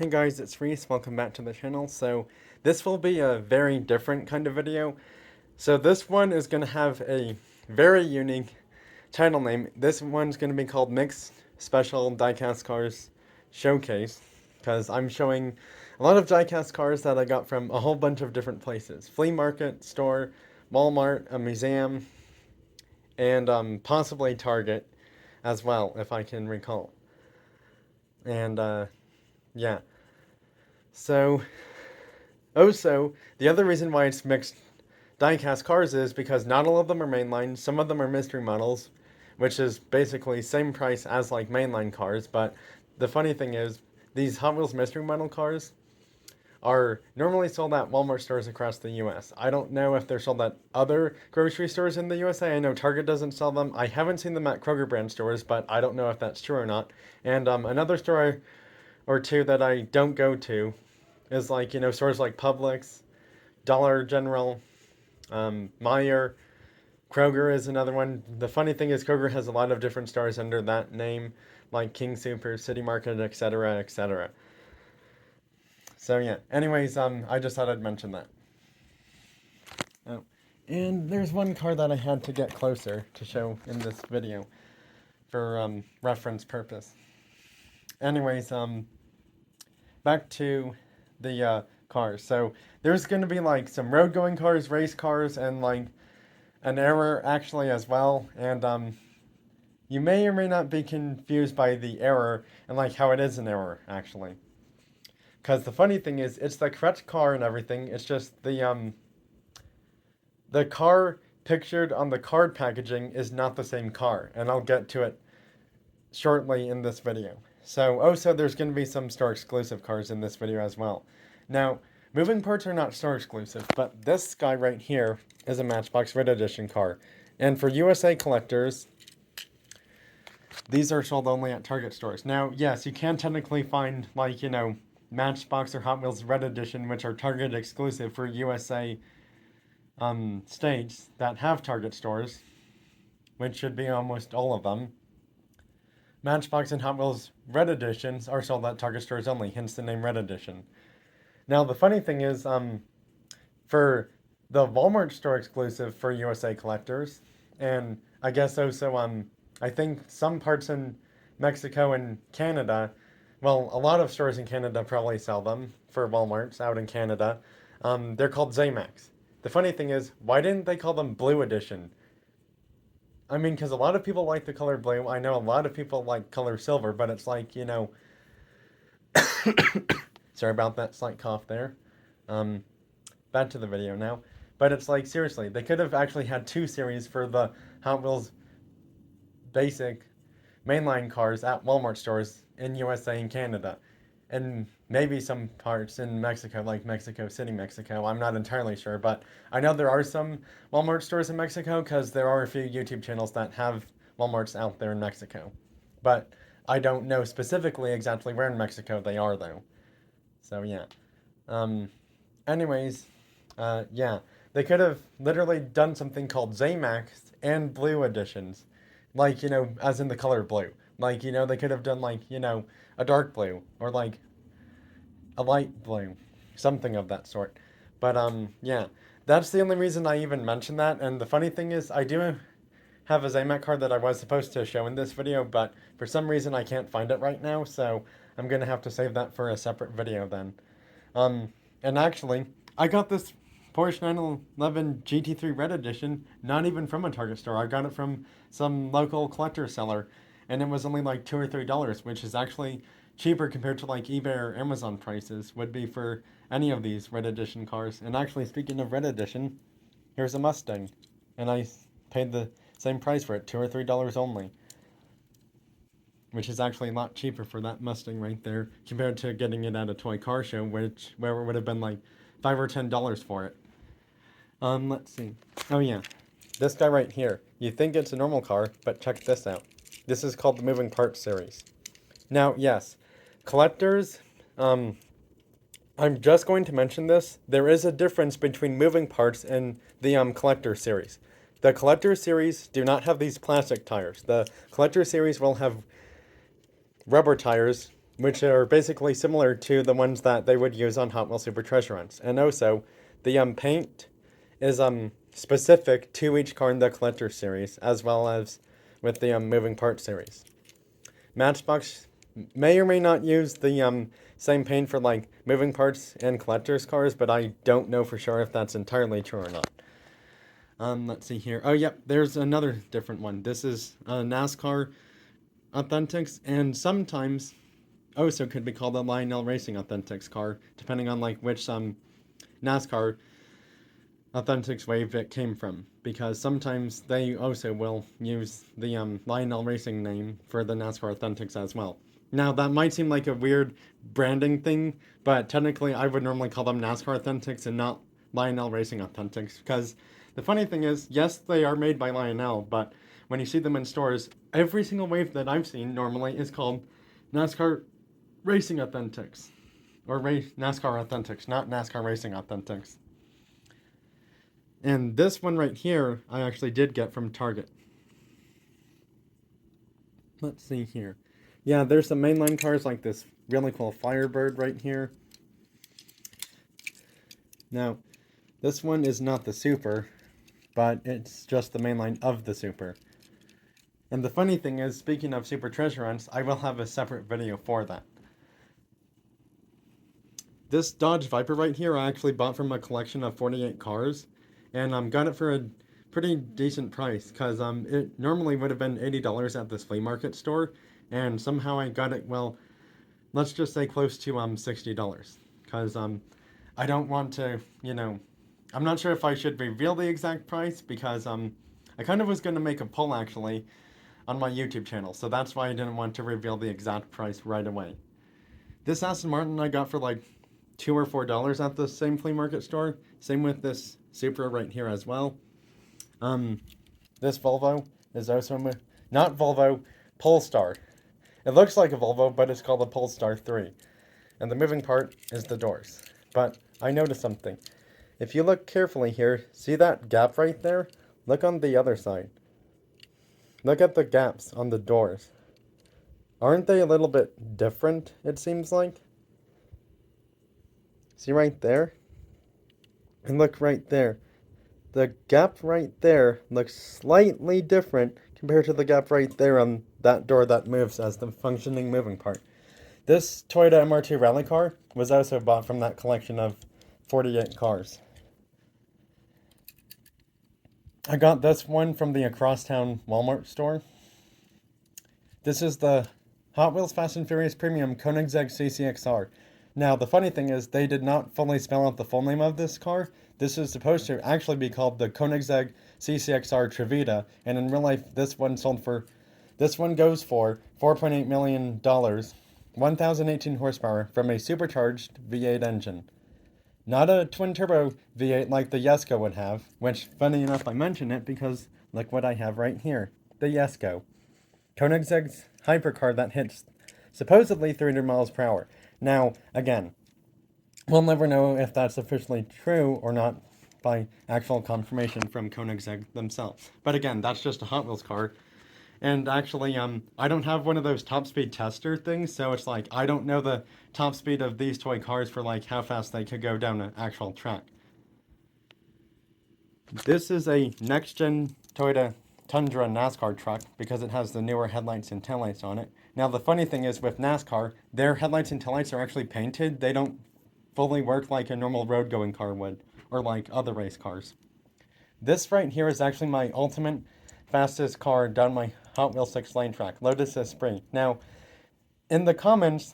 Hey guys, it's Reese. Welcome back to the channel. So this will be a very different kind of video. So this one is going to have a very unique title name. This one's going to be called Mixed Special Diecast Cars Showcase, because I'm showing a lot of diecast cars that I got from a whole bunch of different places. Flea market, store, Walmart, a museum, and possibly Target as well, if I can recall. And yeah. So, the other reason why it's mixed diecast cars is because not all of them are mainline, some of them are mystery models, which is basically same price as like mainline cars, but the funny thing is, these Hot Wheels mystery model cars are normally sold at Walmart stores across the US. I don't know if they're sold at other grocery stores in the USA. I know Target doesn't sell them. I haven't seen them at Kroger brand stores, but I don't know if that's true or not. And another store or two that I don't go to is like, stores like Publix, Dollar General, Meijer, Kroger is another one. The funny thing is Kroger has a lot of different stores under that name, like King Super, City Market, etc., etc. So yeah, anyways, I just thought I'd mention that. Oh, and there's one car that I had to get closer to show in this video for reference purpose. Anyways, back to the cars. So there's going to be like some road going cars, race cars, and like an error actually as well. And you may or may not be confused by the error and like how it is an error actually. Because the funny thing is, it's the correct car and everything. It's just the car pictured on the card packaging is not the same car, and I'll get to it shortly in this video. So there's going to be some store exclusive cars in this video as well. Now, moving parts are not store exclusive, but this guy right here is a Matchbox Red Edition car. And for USA collectors, these are sold only at Target stores. Now, yes, you can technically find, like, Matchbox or Hot Wheels Red Edition, which are Target exclusive for USA states that have Target stores, which should be almost all of them. Matchbox and Hot Wheels Red Editions are sold at Target stores only, hence the name Red Edition. Now, the funny thing is, for the Walmart store exclusive for USA collectors, and I guess also, I think some parts in Mexico and Canada, well, a lot of stores in Canada probably sell them for Walmarts out in Canada. They're called Zamax. The funny thing is, why didn't they call them Blue Edition? I mean, because a lot of people like the color blue. I know a lot of people like color silver, but it's like, sorry about that slight cough there. Back to the video now. But it's like, seriously, they could have actually had two series for the Hot Wheels basic mainline cars at Walmart stores in USA and Canada. And maybe some parts in Mexico, like Mexico City, Mexico. I'm not entirely sure, but I know there are some Walmart stores in Mexico because there are a few YouTube channels that have Walmarts out there in Mexico. But I don't know specifically exactly where in Mexico they are, though. So, yeah. Anyways, yeah. They could have literally done something called Zamax and Blue editions. Like, as in the color blue. Like, they could have done, like, a dark blue or like a light blue, something of that sort. But yeah, that's the only reason I even mentioned that. And the funny thing is, I do have a Zamac card that I was supposed to show in this video, but for some reason I can't find it right now, so I'm gonna have to save that for a separate video then. And actually, I got this Porsche 911 GT3 Red Edition not even from a Target store. I got it from some local collector seller, and it was only like $2 or $3, which is actually cheaper compared to like eBay or Amazon prices would be for any of these Red Edition cars. And actually, speaking of Red Edition, here's a Mustang, and I paid the same price for it, $2 or $3 only, which is actually a lot cheaper for that Mustang right there compared to getting it at a toy car show, where it would have been like $5 or $10 for it. Let's see. Oh yeah, this guy right here. You think it's a normal car, but check this out. This is called the Moving Parts series. Now, yes, collectors, I'm just going to mention this. There is a difference between moving parts and the collector series. The collector series do not have these plastic tires. The collector series will have rubber tires which are basically similar to the ones that they would use on Hot Wheels Super Treasure Hunts. And also, the paint is specific to each car in the Collector series, as well as with the Moving Parts series. Matchbox may or may not use the same paint for like Moving Parts and Collector's cars, but I don't know for sure if that's entirely true or not. Let's see here. Oh, yep, there's another different one. This is NASCAR Authentics, and sometimes also could be called a Lionel Racing Authentics car, depending on like which NASCAR Authentics wave it came from, because sometimes they also will use the Lionel Racing name for the NASCAR Authentics as well. Now, that might seem like a weird branding thing, but technically I would normally call them NASCAR Authentics and not Lionel Racing Authentics, because the funny thing is, yes, they are made by Lionel, but when you see them in stores, every single wave that I've seen normally is called NASCAR Racing Authentics, or NASCAR Authentics, not NASCAR Racing Authentics. And this one right here, I actually did get from Target. Let's see here. Yeah, there's some mainline cars like this really cool Firebird right here. Now, this one is not the Super, but it's just the mainline of the Super. And the funny thing is, speaking of Super Treasure Hunts, I will have a separate video for that. This Dodge Viper right here I actually bought from a collection of 48 cars, and got it for a pretty decent price, because it normally would have been $80 at this flea market store, and somehow I got it, well, let's just say close to $60, because I don't want to, I'm not sure if I should reveal the exact price, because I kind of was going to make a poll actually on my YouTube channel, so that's why I didn't want to reveal the exact price right away. This Aston Martin I got for like $2 or $4 at the same flea market store. Same with this Supra right here as well. This Volvo is also not Volvo, Polestar. It looks like a Volvo, but it's called a Polestar 3. And the moving part is the doors. But I noticed something. If you look carefully here, see that gap right there? Look on the other side. Look at the gaps on the doors. Aren't they a little bit different, it seems like? See right there? And look right there. The gap right there looks slightly different compared to the gap right there on that door that moves as the functioning moving part. This Toyota MR2 rally car was also bought from that collection of 48 cars. I got this one from the Acrosstown Walmart store. This is the Hot Wheels Fast and Furious Premium Koenigsegg CCXR. Now, the funny thing is, they did not fully spell out the full name of this car. This is supposed to actually be called the Koenigsegg CCXR Trevita, and in real life, this one goes for $4.8 million, 1,018 horsepower from a supercharged V8 engine. Not a twin-turbo V8 like the Jesko would have, which, funny enough, I mention it because look what I have right here, the Jesko. Koenigsegg's hypercar that hits supposedly 300 miles per hour. Now, again, we'll never know if that's officially true or not by actual confirmation from Koenigsegg themselves. But again, that's just a Hot Wheels car. And actually, I don't have one of those top speed tester things, so it's like, I don't know the top speed of these toy cars for like how fast they could go down an actual track. This is a next-gen Toyota Tundra NASCAR truck because it has the newer headlights and taillights on it. Now, the funny thing is with NASCAR, their headlights and taillights are actually painted. They don't fully work like a normal road-going car would, or like other race cars. This right here is actually my ultimate fastest car down my Hot Wheels 6-lane track, Lotus Esprit. Now, in the comments,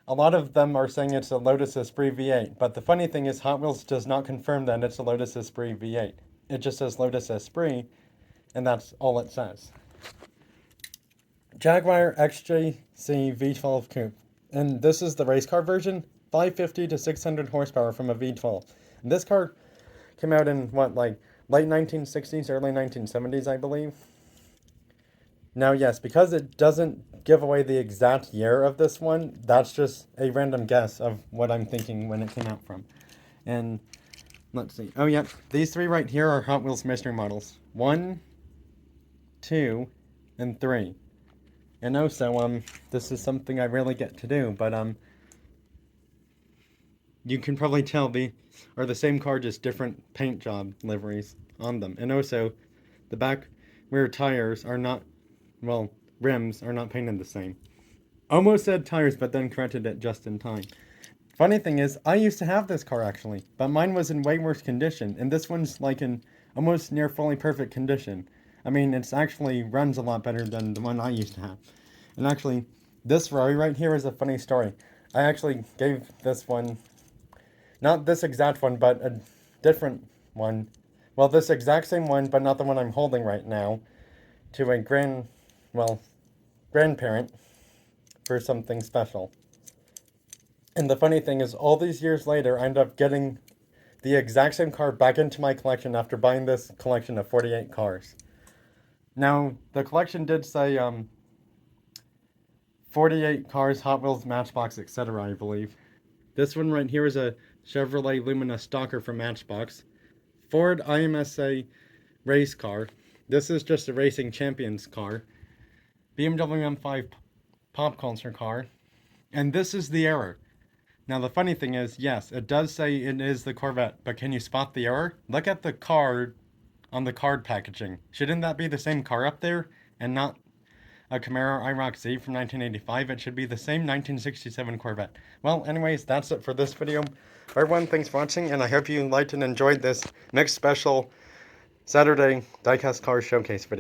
a lot of them are saying it's a Lotus Esprit V8, but the funny thing is Hot Wheels does not confirm that it's a Lotus Esprit V8. It just says Lotus Esprit, and that's all it says. Jaguar XJC V12 Coupe, and this is the race car version, 550 to 600 horsepower from a V12. And this car came out in, late 1960s, early 1970s, I believe. Now, yes, because it doesn't give away the exact year of this one, that's just a random guess of what I'm thinking when it came out from. And let's see. Oh, yeah, these three right here are Hot Wheels mystery models. 1, 2, and 3. And also, this is something I rarely get to do, but, you can probably tell they are the same car, just different paint job liveries on them. And also, the back rear tires are not, well, rims are not painted the same. Almost said tires, but then corrected it just in time. Funny thing is, I used to have this car actually, but mine was in way worse condition, and this one's like in almost near fully perfect condition. I mean, it's actually runs a lot better than the one I used to have. And actually, this Ferrari right here is a funny story. I actually gave this one, not this exact one, but a different one. Well, this exact same one, but not the one I'm holding right now, to a grandparent for something special. And the funny thing is, all these years later, I ended up getting the exact same car back into my collection after buying this collection of 48 cars. Now, the collection did say 48 cars, Hot Wheels, Matchbox, etc., I believe. This one right here is a Chevrolet Lumina Stalker from Matchbox. Ford IMSA race car. This is just a Racing Champions car. BMW M5 pop culture car. And this is the error. Now the funny thing is, yes, it does say it is the Corvette, but can you spot the error? Look at the card on the card packaging. Shouldn't that be the same car up there and not a Camaro IROC Z from 1985? It should be the same 1967 Corvette. Well, anyways, that's it for this video. Everyone, thanks for watching, and I hope you liked and enjoyed this next special Saturday diecast car showcase video.